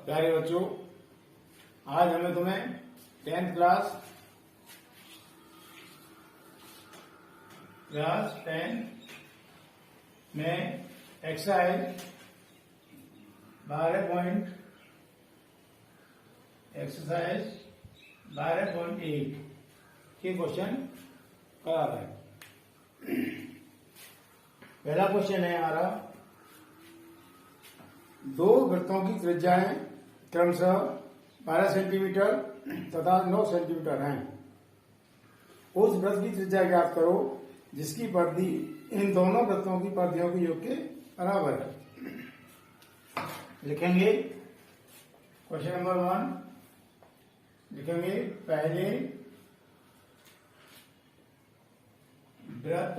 प्यारे बच्चों, आज हमें तुम्हें 10th क्लास 10 में एक्सरसाइज 12.8 के क्वेश्चन करा रहे हैं। पहला क्वेश्चन है हमारा, दो वृत्तों की त्रिज्याएं क्रमशः 12 सेंटीमीटर तथा 9 सेंटीमीटर हैं। उस वृत्त की त्रिज्या ज्ञात करो जिसकी परिधि इन दोनों वृत्तों की परिधियों के योग के बराबर है। लिखेंगे क्वेश्चन नंबर 1, लिखेंगे पहले वृत्त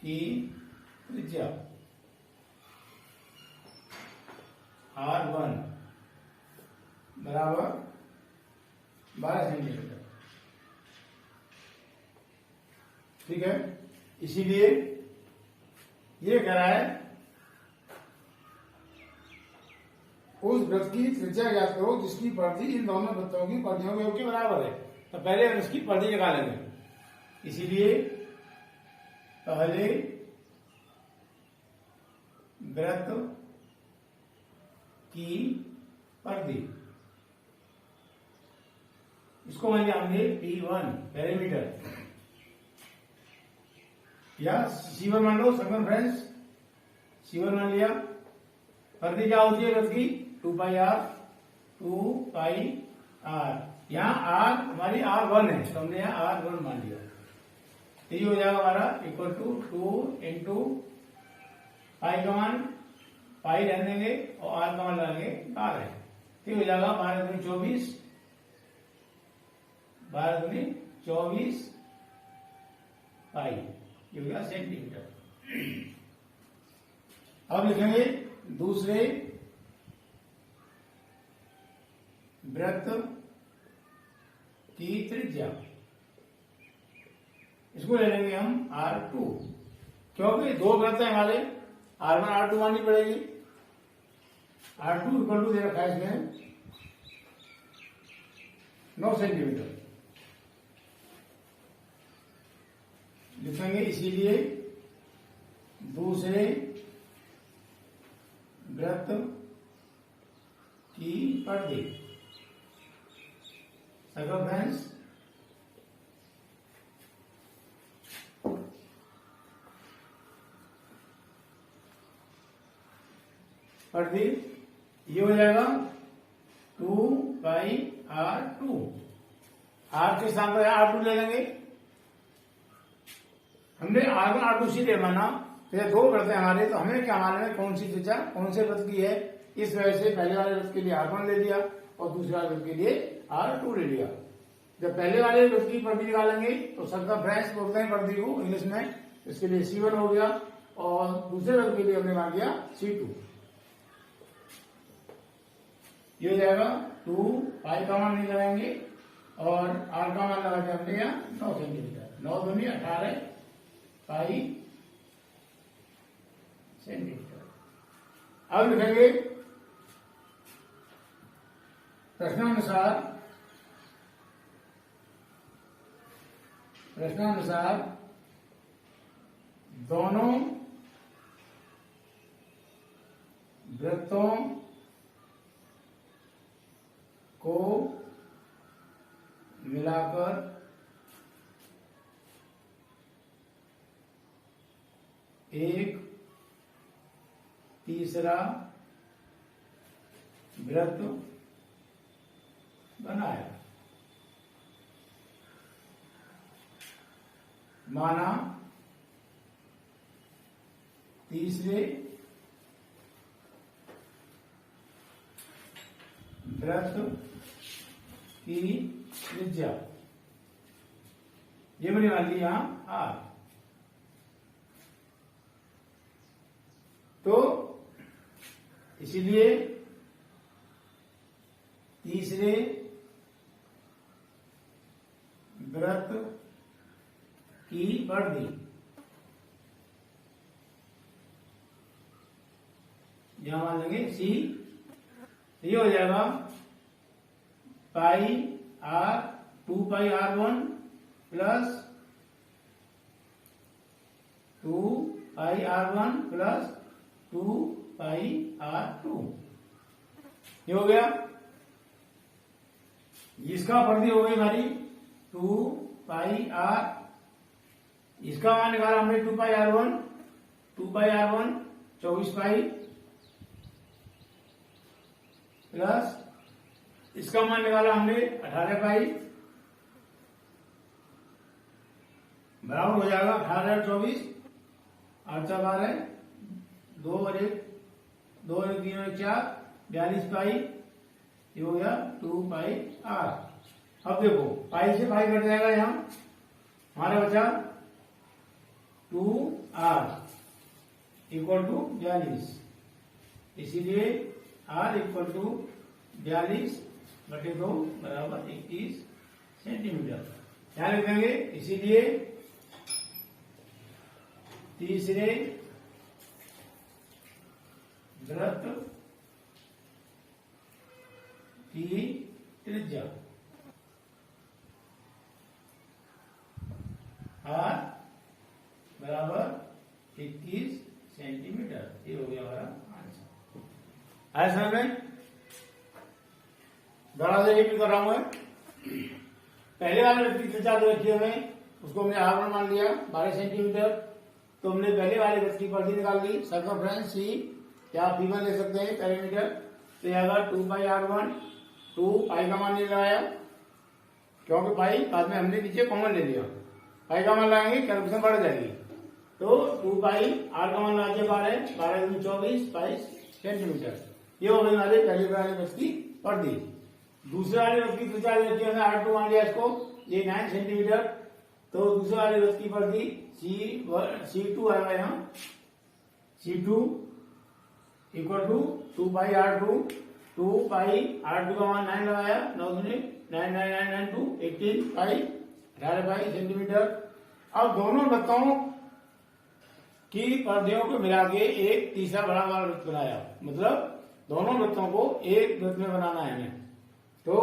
की त्रिज्या R1 बराबर 12 सेंटीमीटर। ठीक है, इसीलिए ये कह रहा है उस वृत्त की त्रिज्या ज्ञात करो जिसकी परिधि इन दोनों वृत्तों की परिधियों के योग के बराबर है। तो पहले हम इसकी परिधि निकालेंगे, इसीलिए पहले वृत्त की परिधि, इसको मान लिया हमने P1 पेरीमीटर या C1 मान लो। सकल फ्रेंड्स C1 मान लिया। परिधि क्या होती है वृत्त की? 2πr। यहाँ R हमारी R1 है तो हमने यहाँ R1 मान लिया। तो ये हो जाएगा हमारा इक्वल टू 2 इंटू पाई का मान, पाई रहने देंगे और R का मान लगाएंगे 12 है। तो हो जाएगा 12 दूनी 24, 12 दूनी 24 पाई, ये हो गया सेंटीमीटर। अब लिखेंगे दूसरे वृत्त की त्रिज्या, इसको ले लेंगे हम R2, क्योंकि दो वृत्त है हमारे, R1 R2 माननी पड़ेगी। R2 इक्वल टू दे रखा है इसमें 9 सेंटीमीटर लिखेंगे। इसीलिए दूसरे वृत्त की परिधि, सर्कमफ्रेंस परिधि, ये हो जाएगा 2πr2। R के स्थान पर R2 ले लेंगे। हमने R1 R2 सीधे माना, फिर दो वृत्त है हमारे, तो हमें क्या मालूम है कौन सी त्रिज्या कौन से वृत्त की है। इस वजह से पहले वाले वृत्त के लिए R1 ले लिया और दूसरे वाले वृत्त के लिए R2 ले लिया। जब पहले वाले वृत्त की परिधि निकालेंगे तो सर्कमफ्रेंस बोलते हैं परिधि को इंग्लिश में, इसके लिए C1 हो गया और दूसरे वृत्त के लिए हमने मान लिया C2। ये हो जाएगा 2 पाई का मान नहीं लगाएंगे और R का मान लगा के हमने यहाँ 9 सेंटीमीटर, 9 दूनी 18 पाई सेंटीमीटर। अब लिखेंगे प्रश्नानुसार दोनों वृत्तों को मिलाकर एक तीसरा वृत्त बनाया। माना तीसरे वृत्त की त्रिज्या, ये मैंने मान ली यहां R। तो इसीलिए तीसरे वृत्त की परिधि, यहां मान लेंगे C ये हो जाएगा pi r 2 pi R1 plus 2 pi R1 plus 2 pi R2। ये हो गया। इसका परिधि हो गई हमारी 2 पाई R, इसका मान निकाला हमने 2 pi R1, 2 pi R1 24 pi plus इसका मान निकाला हमने 18 पाई बराबर हो जाएगा 18 24 8 12 2 और 1 2 और 3 और 4 42 पाई। ये हो गया 2 पाई R। अब देखो पाई से पाई कट जाएगा, यहां हमारा बचा 2R इक्वल टू 42, इसीलिए R इक्वल टू 42 बटे 2 बराबर 21 सेंटीमीटर। ध्यान रखेंगे, इसीलिए तीसरे वृत्त की त्रिज्या R बराबर 21 सेंटीमीटर। ये हो गया हमारा आंसर। आया समझ में? दोबारा से रिपीट कर रहा हूं मैं। पहले वाले वृत्त की त्रिज्या जो रखी हमें, उसको हमने R1 मान लिया 12 सेंटीमीटर। तो हमने पहले वाले वृत्त की परिधि निकाल ली, सर्कमफ्रेंस C या P1 ले सकते हैं पेरीमीटर। तो यह 2 पाई R1, 2 पाई का मान नहीं लगाया क्योंकि पाई बाद में हमने नीचे कॉमन ले लिया, पाई का मान लगाएंगे कैलकुलेशन बढ़ जाएगी। तो 2 पाई R का मान लगा 12 12 24 22 सेंटीमीटर। ये हो गई हमारे पहले वाले वृत्त की परिधि। दूसरे वाले वृत्त की त्रिज्या रखी हमने R2 मान लिया इसको, ये 9 सेंटीमीटर। तो दूसरे वाले वृत्त की परिधि C2 आएगा यहाँ, C2 equal to 2 pi R2, 2 pi R2 का मान 9 लगाया, 9 9 9 9 9 2 18 पाई 18 पाई सेंटीमीटर। अब दोनों वृत्तों की परिधियों को मिला के एक तीसरा बड़ा वाला वृत्त बनाया, मतलब दोनों वृत्तों को एक वृत्त में बनाना है हमें। तो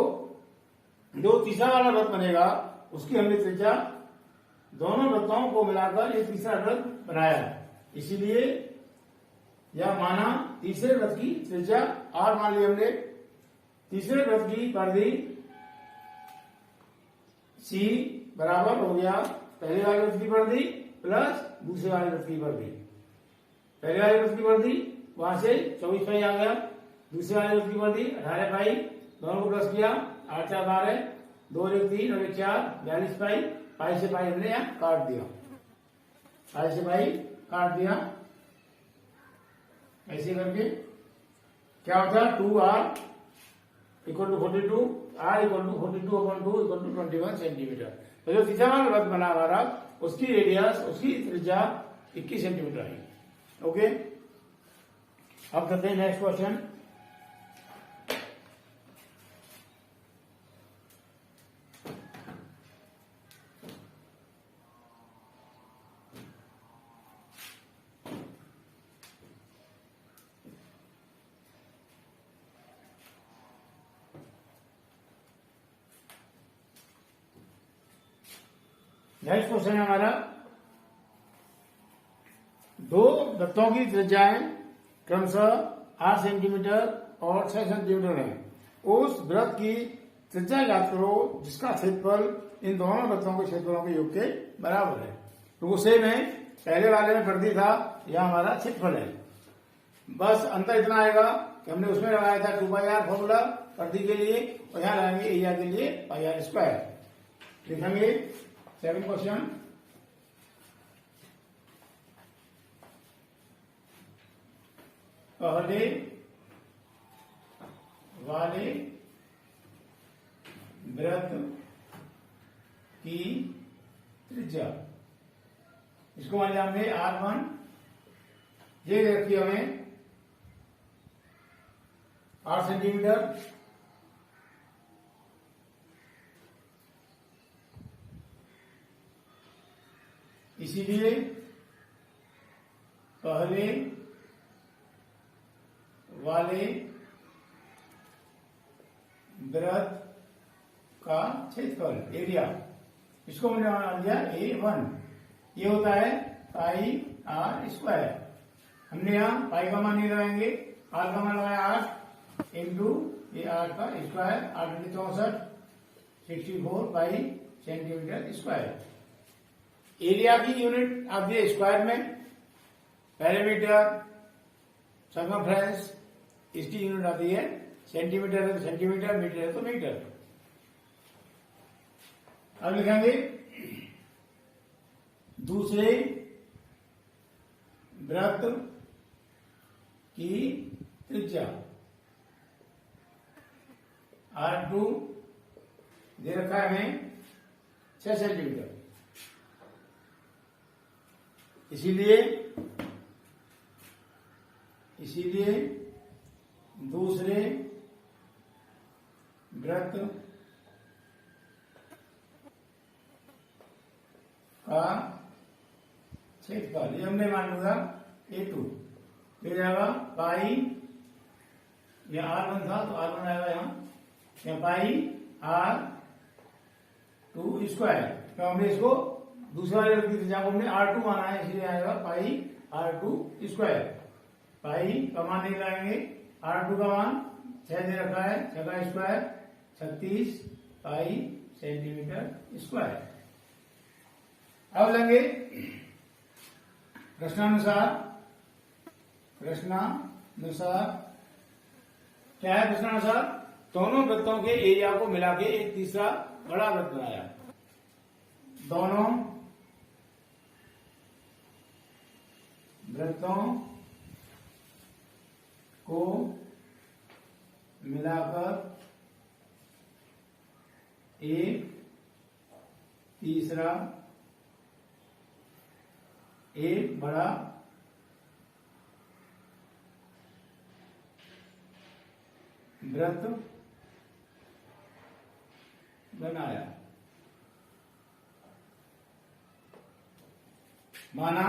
जो तीसरा वाला वृत्त बनेगा उसकी हमने त्रिज्या दोनों वृत्तों को मिलाकर एक तीसरा वृत्त बनाया, इसीलिए यह माना तीसरे वृत्त की त्रिज्या R मान ली हमने। तीसरे वृत्त की परिधि C बराबर हो गया पहले वाले वृत्त की परिधि प्लस दूसरे वाले वृत्त की परिधि। पहले वाले वृत्त की परिधि वहां से 24 पाई आ गया, दूसरे वाले वृत्त की परिधि 18 पाई, दोनों को प्लस किया 8 4 12 2 1 3 और 1 4 42 पाई। पाई से पाई हमने यहाँ काट दिया, पाई से पाई काट दिया। ऐसे करके क्या होता है 2R equal to 42, R equal to 42/2 equal to 21 centimetre. तो जो तीसरा वाला वृत्त बना हमारा उसकी रेडियस, उसकी त्रिज्या 21 सेंटीमीटर है। ओके, अब करते हैं नेक्स्ट क्वेश्चन। नेक्स्ट क्वेश्चन है हमारा, दो वृत्तों की त्रिज्याएं क्रमशः 8 सेंटीमीटर और 6 सेंटीमीटर है। उस वृत्त की त्रिज्या ज्ञात करो जिसका क्षेत्रफल इन दोनों वृत्तों के क्षेत्रफलों के योग के बराबर है। तो वो सेम है, पहले वाले में परिधि था, यह हमारा क्षेत्रफल है। बस अंतर इतना आएगा कि हमने उसमें लगाया था 2 पाई R फॉर्मूला परिधि के लिए, और यहां लगाएंगे एरिया के लिए पाई R स्क्वायर। लिखेंगे सेकंड क्वेश्चन, पहले वाले वृत्त की त्रिज्या, इसको मान लिया हमने R1, ये रखी हमें 8 सेंटीमीटर, इसीलिए पहले वाले वृत्त का क्षेत्रफल एरिया, इसको हमने मान लिया A1। ये होता है पाई आर स्क्वायर। हमने यहाँ पाई का मान नहीं लगाएंगे, आर का मान लगाया 8 इंटू ये 8 का स्क्वायर, 8 64 64 पाई सेंटीमीटर स्क्वायर। एरिया की यूनिट आप दिए स्क्वायर में, पेरीमीटर, सर्कमफ्रेंस, इसकी यूनिट आती है सेंटीमीटर है तो सेंटीमीटर, मीटर है तो मीटर। अब लिखेंगे दूसरे वृत्त की त्रिज्या R2 दे रखा है हमें 6 सेंटीमीटर। इसीलिए दूसरे वृत्त का क्षेत्रफल, ये हमने मान लिया A2, फिर जाएगा पाई, यह R1 था तो R1 आएगा यहाँ पाई R2 स्क्वायर। तो हमने इसको दूसरा वृत्त की त्रिज्या को हमने R2 माना है, इसलिए आएगा पाई R2 स्क्वायर। पाई का मान नहीं लाएंगे, R2 का मान 6 दे रखा है, 6 का स्क्वायर 36 पाई सेंटीमीटर स्क्वायर। अब लेंगे प्रश्नानुसार क्या है प्रश्नानुसार? दोनों वृत्तों के एरिया को मिला के एक तीसरा बड़ा वृत्त बनाया। दोनों वृत्तों को मिलाकर एक तीसरा एक बड़ा वृत्त बनाया। माना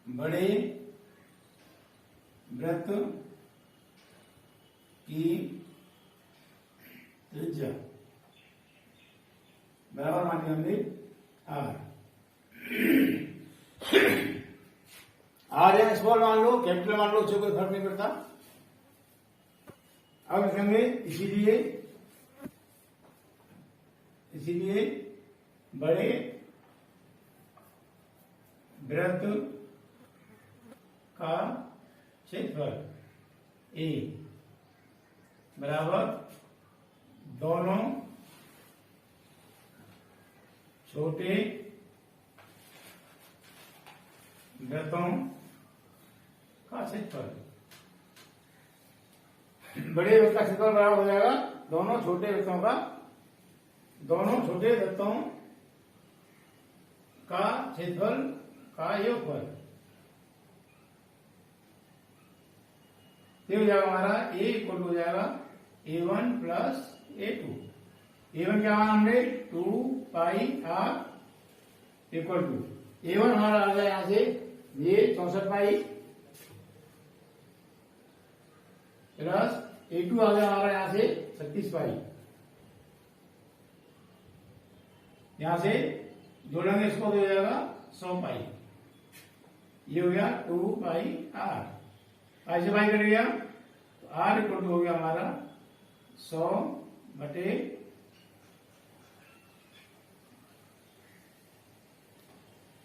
बड़े वृत्त की त्रिज्या बराबर मान लिया हमने आर या स्मॉल मान लो, कैपिटल मान लो, उससे कोई फर्क नहीं पड़ता। अब लिखेंगे इसीलिए बड़े वृत्त का क्षेत्रफल ए बराबर दोनों छोटे वृत्तों का क्षेत्रफल। बड़े वृत्त का क्षेत्रफल बराबर हो जाएगा दोनों छोटे वृत्तों का क्षेत्रफल का योगफल। ये हो जाएगा हमारा A इक्वल हो जाएगा A1 प्लस A2। A1 क्या मान हमने 2 पाई R इक्वल टू A1 हमारा आ गया यहां से ये 64 पाई प्लस A2 आ गया हमारा यहां से 36 पाई। यहां से जोड़ेंगे इसको तो हो जाएगा 100 पाई। ये हो गया 2 पाई R, पाई से पाई कट गया तो R इक्वल हो गया हमारा 100 बटे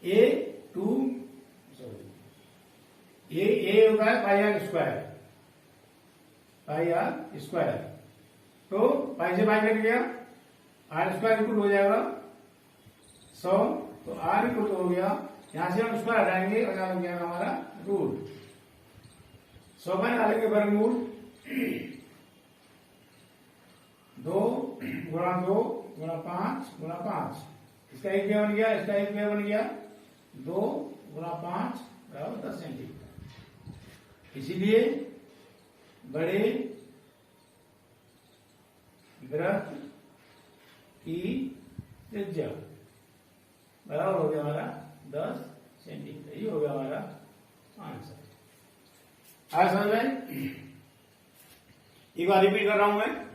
A2 ए होता है पाई आर स्क्वायर। तो पाई से पाई कट गया, आर स्क्वायर इक्वल हो जाएगा 100, तो आर इक्वल हो गया, यहां से हम स्क्वायर हटाएंगे और यहां हो गया हमारा रूट। 100 में डालेंगे वर्गमूल 2 गुणा 2 गुणा 5 गुणा 5, इसका एक क्या बन गया, इसका एक क्या बन गया 2 गुणा 5 बराबर 10 सेंटीमीटर। इसीलिए बड़े वृत्त की त्रिज्या बराबर हो गया हमारा 10 सेंटीमीटर। ये हो गया हमारा आंसर। आज समझ में एक बार रिपीट कर रहा हूं मैं।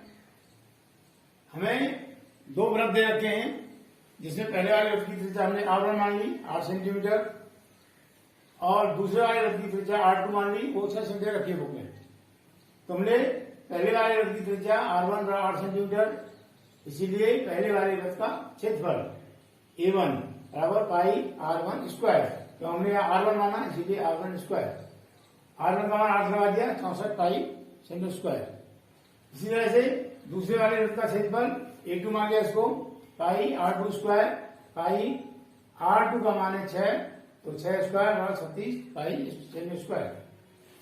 हमें दो वृत्त दे रखे हैं, जिसमें पहले वाले वृत्त की त्रिज्या हमने R1 मान ली 8 सेंटीमीटर, और दूसरे वाले वृत्त की त्रिज्या R2 मान ली, वो 6 सेंटीमीटर रखी बुक में। तो हमने पहले वाले वृत्त की त्रिज्या R1 8 सेंटीमीटर, इसीलिए पहले वाले वृत्त का क्षेत्रफल A1 बराबर पाई R1 स्क्वायर। तो हमने यहाँ R1 माना, इसीलिए R1 स्क्वायर। R1 का मान 8 लगा दिया, 64 पाई सेंटीमीटर स्क्वायर। इसी तरह से दूसरे वाले वृत्त का क्षेत्रफल A2 मान लिया इसको, पाई R2 स्क्वायर, पाई R2 का मान है 6, तो 6 स्क्वायर बराबर 36 पाई सेंटीमीटर स्क्वायर।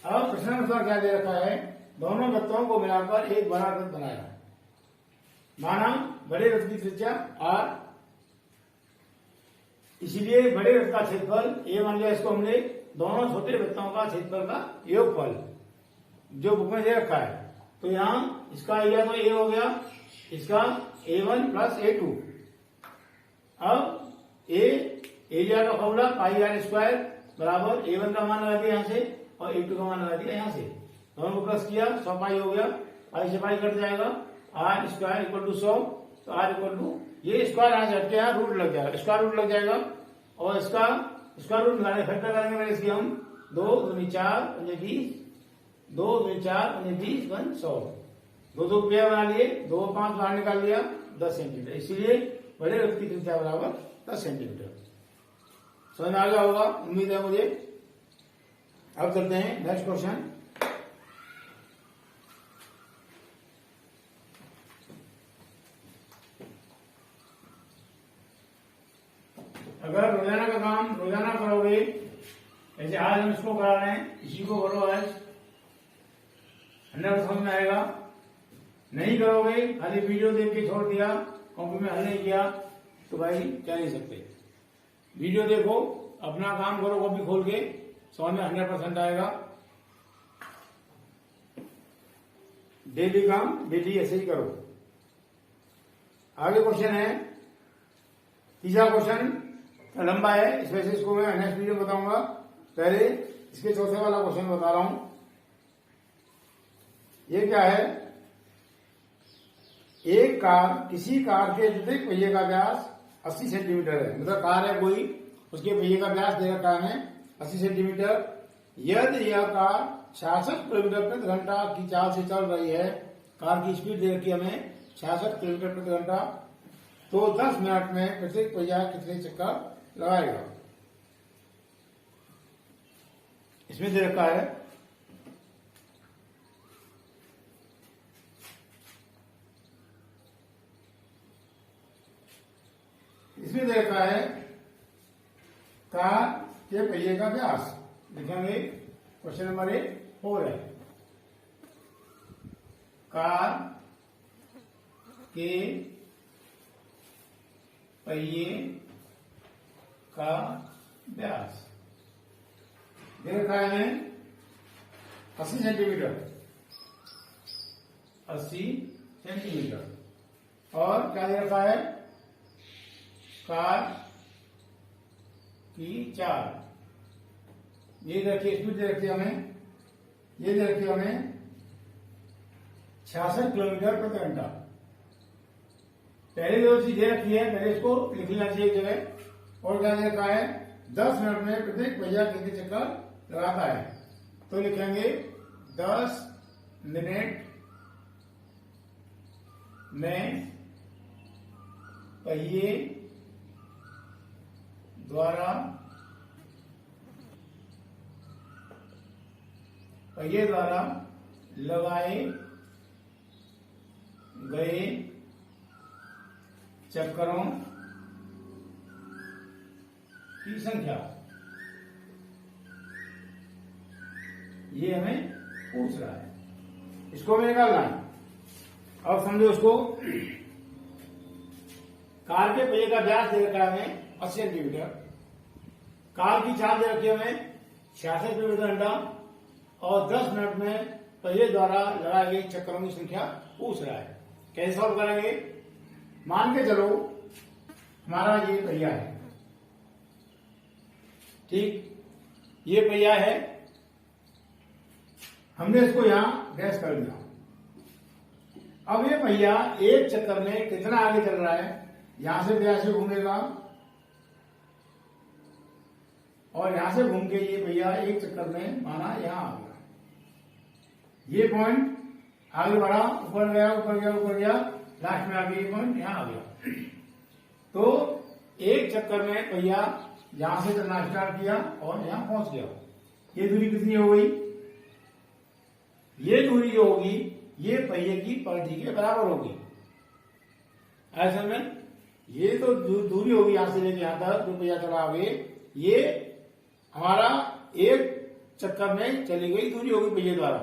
अब प्रश्नानुसार क्या दे रखा है, दोनों वृत्तों को मिलाकर एक बड़ा वृत्त बनाया। माना बड़े वृत्त की त्रिज्या R, इसीलिए बड़े वृत्त का क्षेत्रफल A मान लिया इसको हमने, दोनों छोटे वृत्तों का क्षेत्रफल का योगफल जो बुक में दे रखा है। तो यहाँ इसका एरिया तो A हो गया, इसका A1 प्लस A2। अब एरिया का फॉर्मूला पाई आर स्क्वायर बराबर A1 का मान लगा दिया यहाँ से, और A2 का मान लगा दिया यहाँ से, दोनों को प्लस किया, 100 पाई हो गया, पाई से पाई कट जाएगा, आर स्क्वायर इक्वल टू 100, तो आर इक्वल टू, ये स्क्वायर यहाँ से हट के यहाँ रूट लग जाएगा, स्क्वायर रूट लग जाएगा, और इसका स्क्वायर रूट निकालने फैक्टर करेंगे मैंने इसकी हम 2 दूनी 4 पंजे 20, 2 दूनी 4 पंजे 20 बन 100, 2 पेयर बना लिए, 2 5 बाहर निकाल लिया 10 सेंटीमीटर। इसीलिए बड़े वृत्त की त्रिज्या बराबर 10 सेंटीमीटर। समझ में आ गया होगा, उम्मीद है मुझे। अब चलते हैं नेक्स्ट क्वेश्चन। अगर रोजाना का काम रोजाना करोगे, जैसे आज हम इसको करा रहे हैं, इसी को करो आज, 100% समझ में आएगा। नहीं करोगे, खाली वीडियो देख के छोड़ दिया, कॉपी में हल नहीं किया, तो भाई कह नहीं सकते। वीडियो देखो, अपना काम करो, कॉपी खोल के, समझ में 100% आएगा। डेली काम डेली ऐसे ही करो। आगे क्वेश्चन है, तीसरा क्वेश्चन लंबा है, इस वजह से इसको मैं नेक्स्ट वीडियो में बताऊंगा। पहले इसके चौथे वाला क्वेश्चन बता रहा हूं। ये क्या है, एक कार, किसी कार के प्रत्येक पहिए का व्यास 80 सेंटीमीटर है। मतलब कार है कोई, उसके पहिए का व्यास दे रखा है 80 सेंटीमीटर। यदि यह कार 66 किलोमीटर प्रति घंटा की चाल से चल रही है, कार की स्पीड दे रखी है हमें 66 किलोमीटर प्रति घंटा, तो 10 मिनट में प्रत्येक पहिया कितने चक्कर लगाएगा। इसमें दे रखा है कार के पहिए का व्यास लिखेंगे। क्वेश्चन नंबर 4 है, कार के पहिए का व्यास दे रखा है 80 सेंटीमीटर, 80 सेंटीमीटर। और क्या दे रखा है, कार की चाल, ये देखिए स्पीड दे रखी है हमें, ये दे रखी है हमें 66 किलोमीटर प्रति घंटा। पहले जो चीज दे रखी है, पहले इसको लिख लेना चाहिए जगह। और क्या दे रखा है, 10 मिनट में प्रत्येक पहिया कितने चक्कर लगाता है, तो लिखेंगे 10 मिनट में पहिए द्वारा लगाए गए चक्करों की संख्या। ये हमें पूछ रहा है, इसको हमें निकालना है। अब समझो उसको, कार के पहिए का व्यास दे रखा है हमें 80 सेंटीमीटर, कार की चाल दे रखी है हमें 66 किलोमीटर घंटा, और 10 मिनट में पहिए द्वारा लगाए गए चक्करों की संख्या पूछ रहा है। कैसे सॉल्व करेंगे, मान के चलो हमारा ये पहिया है, ठीक, ये पहिया है, हमने इसको यहां डैश कर दिया, अब ये पहिया एक चक्कर में कितना आगे चल रहा है, यहां से यहां से घूमेगा और यहां से घूम के ये पहिया एक चक्कर में माना यहां आ गया, ये पॉइंट आगे बढ़ा, ऊपर गया ऊपर गया ऊपर गया, लास्ट में आगे ये पॉइंट यहां आ गया। तो एक चक्कर में पहिया यहां से चलना स्टार्ट किया और यहां पहुंच गया। ये दूरी कितनी हो गई, ये दूरी जो होगी ये पहिए की परिधि के बराबर होगी। ऐसे में ये तो दूरी होगी यहां से लेके यहां तक जो पहिया चला आगे, ये हमारा एक चक्कर में चली गई दूरी होगी पहिए द्वारा।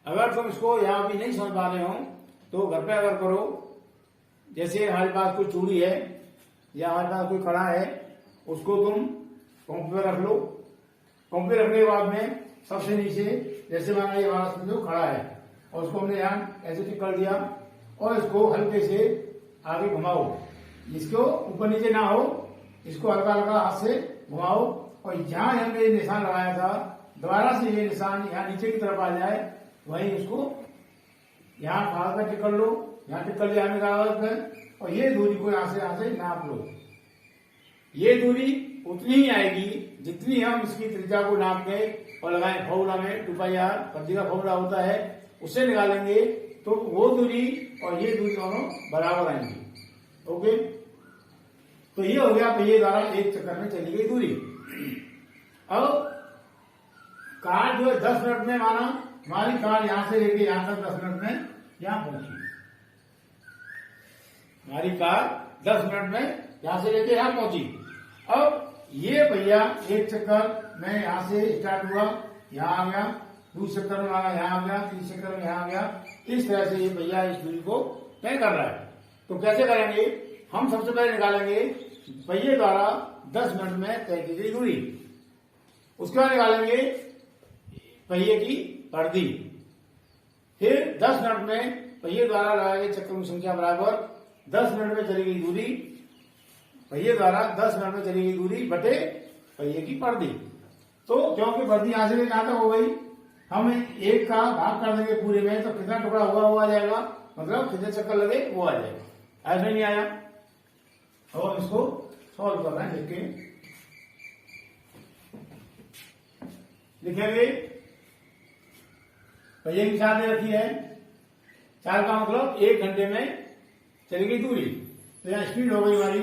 अगर तुम इसको यहां भी नहीं समझ पा रहे हो तो घर पे अगर करो, जैसे हमारे पास कोई चूड़ी है या हमारे पास कोई कड़ा है, उसको तुम कॉम्पी पे रख लो। कॉम्पी रखने के बाद में सबसे नीचे जैसे माना ये हमारा जो खड़ा है और उसको हमने यहाँ ऐसे टिक कर दिया और इसको हल्के से आगे घुमाओ, इसको ऊपर नीचे ना हो, इसको हल्का हल्का हाथ से घुमाओ और जहां हमने ये निशान लगाया था दोबारा से ये निशान यहाँ नीचे की तरफ आ जाए, वहीं उसको यहाँ कागज पर टिक कर लो, यहाँ टिक कर लिया हमने कागज पर और ये दूरी को यहाँ से नाप लो। ये दूरी उतनी ही आएगी जितनी हम इसकी त्रिज्या को नाप के और लगाए फॉर्मूला में 2πr परिधि का फॉर्मूला होता है, उससे निकालेंगे तो वो दूरी और ये दूरी दोनों बराबर आएंगी। ओके, तो ये हो गया पहिए द्वारा एक चक्कर में चली गई दूरी। अब कार जो है 10 मिनट में माना हमारी कार यहां से लेके यहां तक 10 मिनट में यहां पहुंची। हमारी कार 10 मिनट में यहां से लेके यहां पहुंची। अब ये भैया एक चक्कर में यहां से स्टार्ट हुआ, यहां आ गया, दूसरे चक्कर में आया यहां आ गया, तीसरे चक्कर में यहां आ गया। इस तरह से ये भैया इस दूरी को तय कर रहा है। तो कैसे करेंगे, हम सबसे पहले निकालेंगे पहिए द्वारा 10 मिनट में तय की गई दूरी, उसके बाद निकालेंगे पहिए की परिधि, फिर 10 मिनट में पहिए द्वारा लगाए गए चक्कर की संख्या बराबर 10 मिनट में चली गई दूरी, पहिए द्वारा 10 मिनट में चली गई दूरी बटे पहिए की परिधि। तो क्योंकि परिधि यहां से कहां तक हो गई, हम एक का भाग कर देंगे पूरे में तो कितना टुकड़ा हुआ वो आ जाएगा, मतलब कितने चक्कर लगे वो आ जाएगा। ऐसे नहीं आया और इसको सॉल्व करना है, लिख के लिखेंगे। पहिए की चाल दे रखी है, चाल का मतलब 1 घंटे में चली गई दूरी। तो यहां स्पीड हो गई हमारी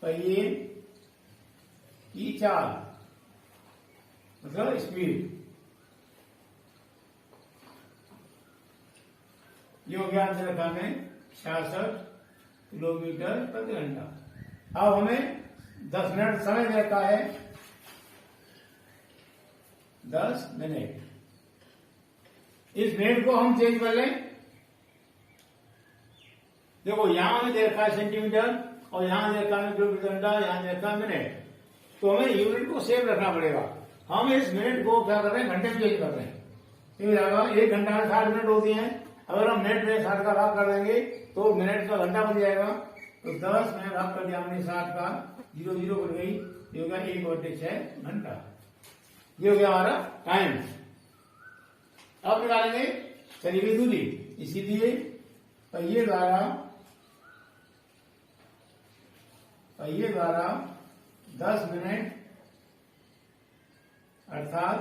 पहिए की चाल मतलब स्पीड, ये हो गया आंसर रखा में 66 किलोमीटर प्रति घंटा। अब हमें 10 मिनट समय दे रखा है, 10 मिनट। इस मिनट को हम चेंज कर लें। देखो यहां हमें दे रखा है सेंटीमीटर और यहां दे रखा है किलोमीटर घंटा, यहां दे रखा है मिनट, तो हमें यूनिट को सेम रखना पड़ेगा। हम इस मिनट को क्या कर रहे हैं, घंटे में चेंज कर रहे हैं। ठीक है, 1 घंटा में 60 मिनट होती हैं, अगर हम मिनट में 60 का भाग कर देंगे तो मिनट का घंटा बन जाएगा। तो 10 में भाग कर दिया हमने 60 का, 0 0 बन गई, ये हो गया 1/6 घंटा। ये हो गया हमारा टाइम। अब निकालेंगे चली गई दूरी, इसीलिए पहिए द्वारा 10 मिनट अर्थात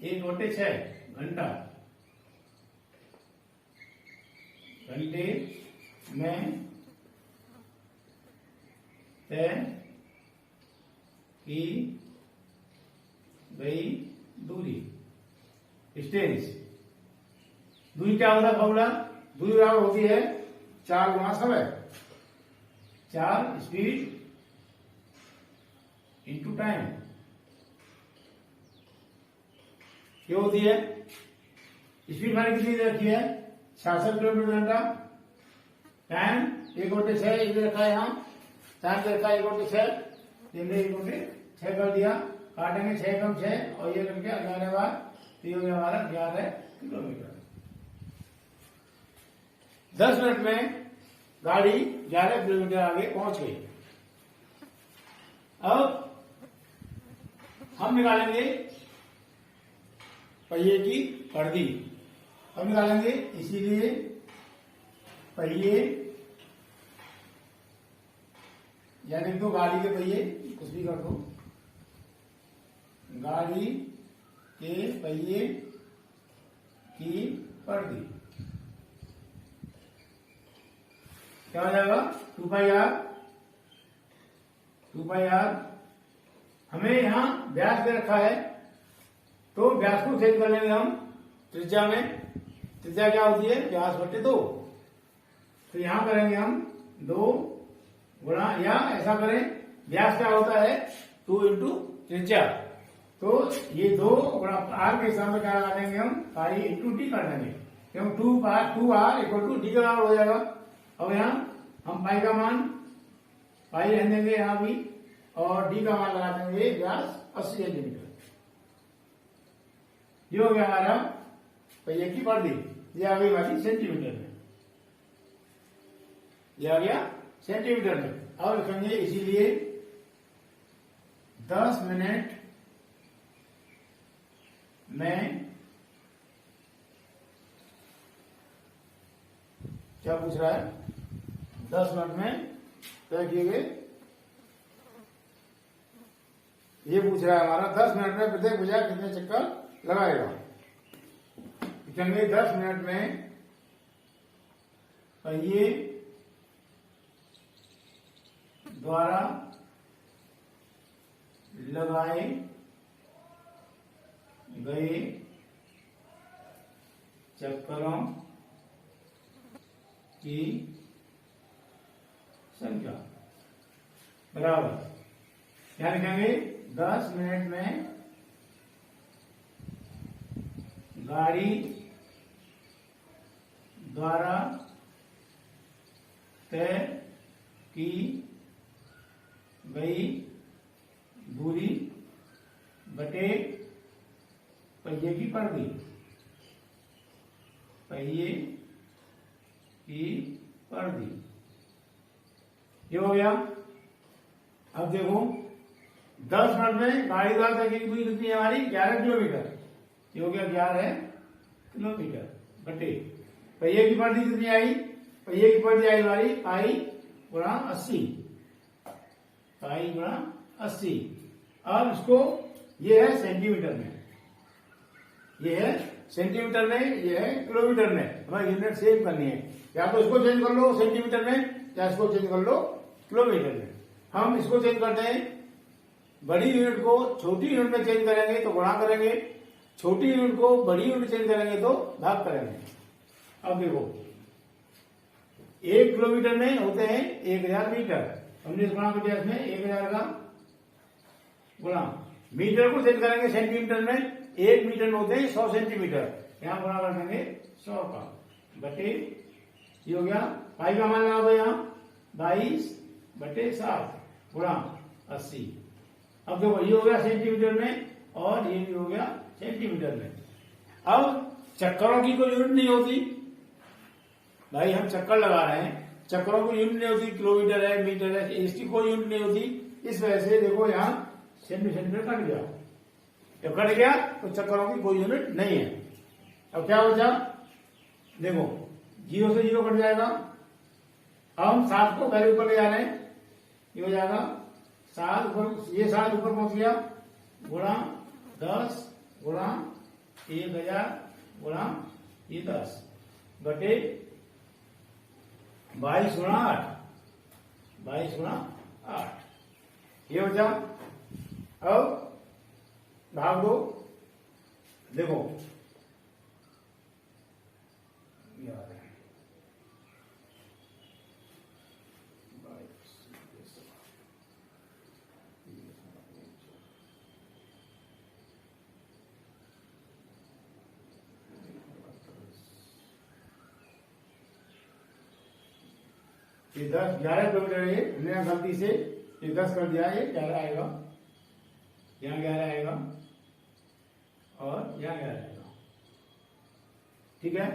1/6 घंटा, घंटे में तय की गई दूरी। डिस्टेंस, दूरी क्या होता है फॉर्मूला, दूरी बराबर होती है 4 गुना समय, 4 स्पीड इंटू टाइम। ये होती है स्पीड मैंने कितनी दे रखी है, 66 किलोमीटर घंटा। टाइम 1/6 ये रखा है, यहाँ टाइम दे रखा है 1/6, 1/6 कर दिया, काटेंगे 6 कम 6 और ये करके 11 बार, तो ये हो गया हमारा 11 किलोमीटर। 10 मिनट में गाड़ी 11 किलोमीटर आगे पहुंच गई। अब हम निकालेंगे पहिए की परिधि। अब निकालेंगे, इसीलिए पहिए या लिख दो गाड़ी के पहिए, कुछ भी कर दो, गाड़ी के पहिए की परिधि क्या हो जाएगा, 2πr। 2πr हमें यहां व्यास दे रखा है, तो व्यास को चेंज कर लेंगे हम त्रिज्या में। त्रिज्या क्या होती है, व्यास बटे 2। तो यहां करेंगे हम 2 गुणा, या ऐसा करें, व्यास क्या होता है 2 इंटू त्रिज्या, तो ये 2 गुणा आर के हिसाब में क्या लगा देंगे हम, पाई इंटू डी कर देंगे, क्योंकि 2r इक्वल टू डी का बराबर हो जाएगा। अब यहाँ हम पाई का मान, पाई रहने देंगे यहाँ भी, और डी का मान लगा देंगे व्यास 80 सेंटीमीटर। ये हो गया हमारा पहिए की परिधि। ये आ गई हमारी सेंटीमीटर में, ये आ गया सेंटीमीटर में। अब लिखेंगे, इसीलिए 10 मिनट में, क्या पूछ रहा है, 10 मिनट में तय किए गए, ये पूछ रहा है हमारा 10 मिनट में प्रत्येक भुजा कितने चक्कर लगाएगा। लिखेंगे 10 मिनट में पहिए द्वारा लगाए गए चक्करों की संख्या बराबर, क्या लिखेंगे, 10 मिनट में गाड़ी द्वारा तय की गई दूरी बटे पहिए की परिधि, पहिए की परिधि। ये हो गया। अब देखो 10 मिनट में गाड़ी द्वारा तय की दूरी कितनी है हमारी, 11 किलोमीटर। ये हो गया 11 किलोमीटर बटे पहिए की परिधि कितनी आई, पहिए की परिधि आई हमारी पाई गुणा 80, पाई गुणा 80। अब इसको, ये है सेंटीमीटर में, ये है सेंटीमीटर में, ये है किलोमीटर में। हमें यूनिट सेव करनी है, या तो इसको चेंज कर लो सेंटीमीटर में, या इसको चेंज कर लो किलोमीटर में। हम इसको चेंज करते हैं, बड़ी यूनिट को छोटी यूनिट में चेंज करेंगे तो गुणा करेंगे, छोटी यूनिट को बड़ी यूनिट चेंज करेंगे तो भाग करेंगे। अब देखो 1 किलोमीटर में होते हैं 1000 मीटर, हमने इस गुणा कर दिया, इसमें 1000 का गुणा, मीटर को चेंज करेंगे सेंटीमीटर में, 1 मीटर में होते हैं 100 सेंटीमीटर, यहाँ गुणा कर देंगे 100 का बटे, ये हो गया पाई का मान लगा दो यहाँ 22 बटे 7 गुणा 80। अब देखो ये हो गया सेंटीमीटर में, और ये भी हो गया सेंटीमीटर में। अब चक्करों की कोई यूनिट नहीं होती भाई, हम चक्कर लगा रहे हैं, चक्करों की यूनिट नहीं होती, किलोमीटर है, मीटर है, इसकी कोई यूनिट नहीं होती। इस वजह से देखो यहाँ सेंटीमीटर कट गया, जब कट गया तो चक्करों की कोई यूनिट नहीं है। अब क्या हो जाए, देखो 0 से 0 कट जाएगा। अब हम 7 को वैल्यू पर ले जा रहे हैं, ये हो जाएगा 7 ऊपर, ये 7 ऊपर पहुंच गया, गुणा 10 गुणा 1000 गुणा ये 10 बटे 22 गुणा 8, 22 गुणा 8, ये हो जा। अब भाग दो, देखो ये आ रहा है 11 किलोमीटर है, हमने गलती से ये 10 कर दिया, ये 11 आएगा, यहाँ 11 आएगा और यहाँ 11 आएगा, ठीक है।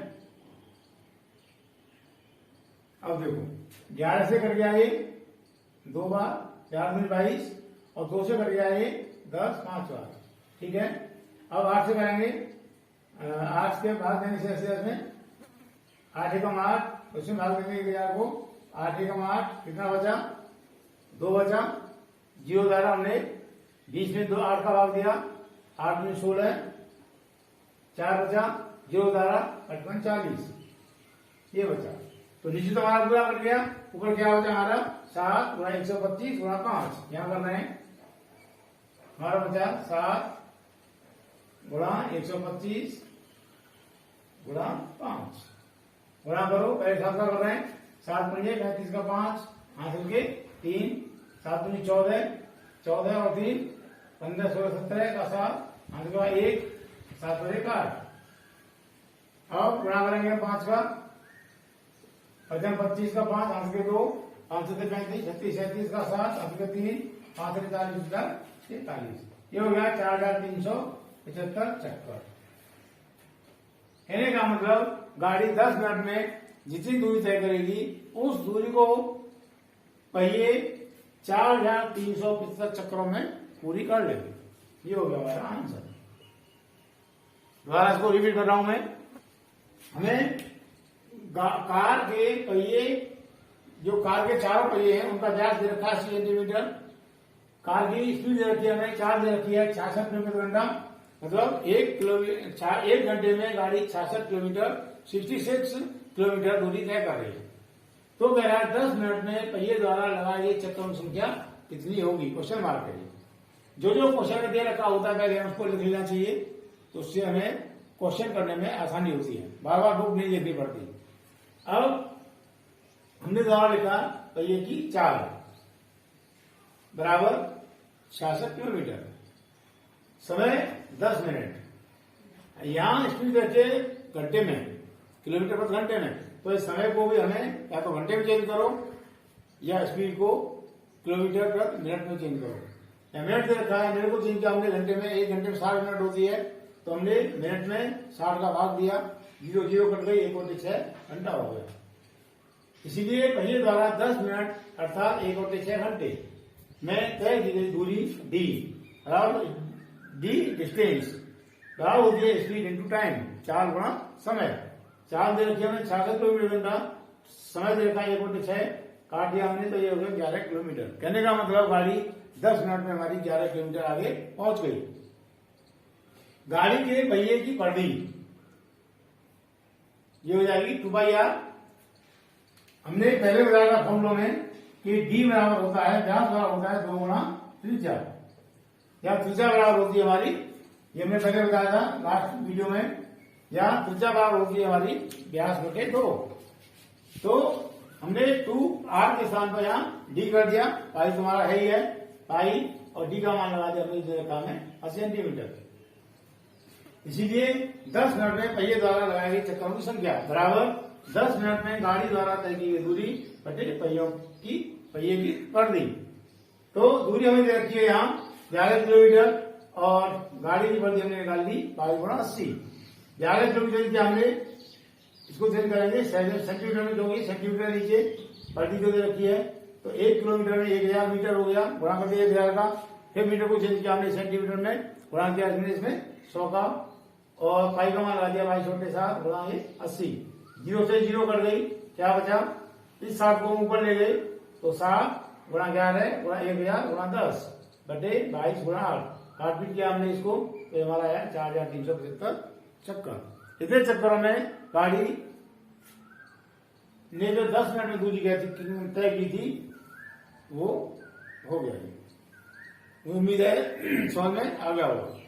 अब देखो 11 से कट गया ये 2 बार, 4 दूनी 22, और 2 से कट गया ये 10 5 बार, ठीक है। अब 8 से करेंगे 8 के भाग देने से 80 में 8 एकम 8, उसमें भाग देंगे 1000 को 8 एकम 8, कितना बचा 2 बचा। 0 द्वारा हमने 20 में 2 8 का भाग दिया, 8 में 16, 4 बचा। 0 द्वारा 55 40, ये बचा। तो नीचे तो हमारा पूरा बन गया, ऊपर क्या बचा हमारा 7 गुणा 125 गुणा 5, यहां कर रहे हैं। हमारा बचा 7 गुणा 125 गुणा 5, गुणा करो। पहले 7 का कर रहे हैं, 7 पंजे 35 का 5, हासिल के 3, 7 पंजे 14, 14 और 3 15 16 17 का 7, हासिल का 1, 7 पंजे 8। अब गुणा करेंगे 5 का, 25 का 5, हासिल के 2, 5 से 35 36 37 का 7, हासिल के 3, 5 से 40 का 43। ये हो गया 4375 चक्कर। कहने का मतलब गाड़ी 10 मिनट में जितनी दूरी तय करेगी उस दूरी को पहिए 4375 चक्करों में पूरी कर लेगी। ये हो गया हमारा आंसर। दोबारा इसको रिपीट कर रहा हूं मैं। हमें कार के पहिए, जो कार के चारों पहिए हैं उनका व्यास दे रखा है 80 सेंटीमीटर। कार की स्पीड दे रखी है हमें, चार्ज दे रखी है 66 किलोमीटर घंटा, मतलब 1 घंटे में गाड़ी 66 किलोमीटर 66 किलोमीटर दूरी तय कर रही है। तो कह रहा है 10 मिनट में पहिए द्वारा लगाई गई चक्करों की संख्या कितनी होगी, क्वेश्चन मार्क है। जो जो क्वेश्चन में दे रखा होता है पहले हम उसको लिख लेना चाहिए, तो उससे हमें क्वेश्चन करने में आसानी होती है, बार बार बुक नहीं देखनी पड़ती। अब हमने द्वारा लिखा पहिए की चाल बराबर 66 किलोमीटर, समय 10 मिनट। यहां स्पीड रखे घंटे में, किलोमीटर प्रति घंटे में, तो इस समय को भी हमें या तो घंटे में चेंज करो या स्पीड को किलोमीटर प्रति मिनट में चेंज करो। या मिनट दे रखा है, मिनट को चेंज किया हमने घंटे में, 1 घंटे में 60 मिनट होती है, तो हमने मिनट में 60 का भाग दिया, 0 0 कट गई, 1/6 घंटा हो गया। इसीलिए पहिए द्वारा 10 मिनट अर्थात 1/6 घंटे में तय की गई दूरी डी डी डिस्टेंस बराबर होती है स्पीड इंटू टाइम, 4 गुणा समय। चाल दे रखी हमें 66 किलोमीटर घंटा, समय दे रखा है 1/6, काट दिया हमने तो ये हो गया 11 किलोमीटर। कहने का मतलब गाड़ी 10 मिनट में हमारी 11 किलोमीटर आगे पहुंच गई। गाड़ी के पहिए की परिधि ये हो जाएगी 2πr। हमने पहले बताया था फॉर्मूलों में कि डी बराबर होता है, व्यास बराबर होता है 2 गुणा त्रिज्या, या त्रिज्या बराबर होती है हमारी, ये हमने पहले बताया था लास्ट वीडियो में, या त्रिज्या बराबर होती है हमारी व्यास बटे 2। तो हमने 2r के स्थान पर यहाँ डी कर दिया, पाई तुम्हारा है ही है पाई, और डी का मान लगा दिया हमने जो रखा है 80 सेंटीमीटर। इसीलिए 10 मिनट में पहिए द्वारा लगाई गई चक्करों की संख्या बराबर 10 मिनट में गाड़ी द्वारा तय की गई दूरी बटे पहिए की परिधि। तो दूरी हमें दे रखी है यहाँ 11 किलोमीटर, और गाड़ी की परिधि हमने निकाल दी 22 गुणा 80। 11 किलोमीटर की हमने इसको चेंज करेंगे सेंटीमीटर में, जो सेंटीमीटर नीचे परिधि जो दे रखी है, तो 1 किलोमीटर में 1000 मीटर हो गया, गुणा कर दिया 1000 का, फिर मीटर को चेंज किया हमने सेंटीमीटर में, गुणा किया इसमें 100 का, और पाई का मान लगा दिया 22/7 गुणा 80। 0 से 0 कर गई, क्या बचा, इस 7 को ऊपर ले गई, तो 7 गुणा 11 गुणा 1000 गुणा 10 बटे 22 गुणा 8, काट पीट किया हमने इसको, तो हमारा आया 4375 चक्कर। इतने चक्करों में गाड़ी ने जो 10 मिनट में दूरी तय की थी वो हो गया। उम्मीद है समझ में आ गया होगा।